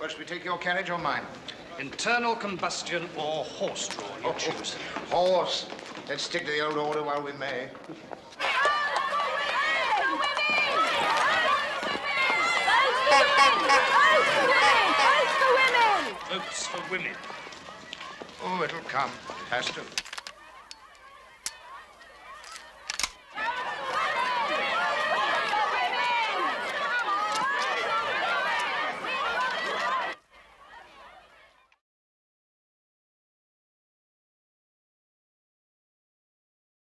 Well, should we take your carriage or mine? Internal combustion or horse-drawn, you choose. Horse. Let's stick to the old order while we may. Votes for women. Oh, it'll come. It has to.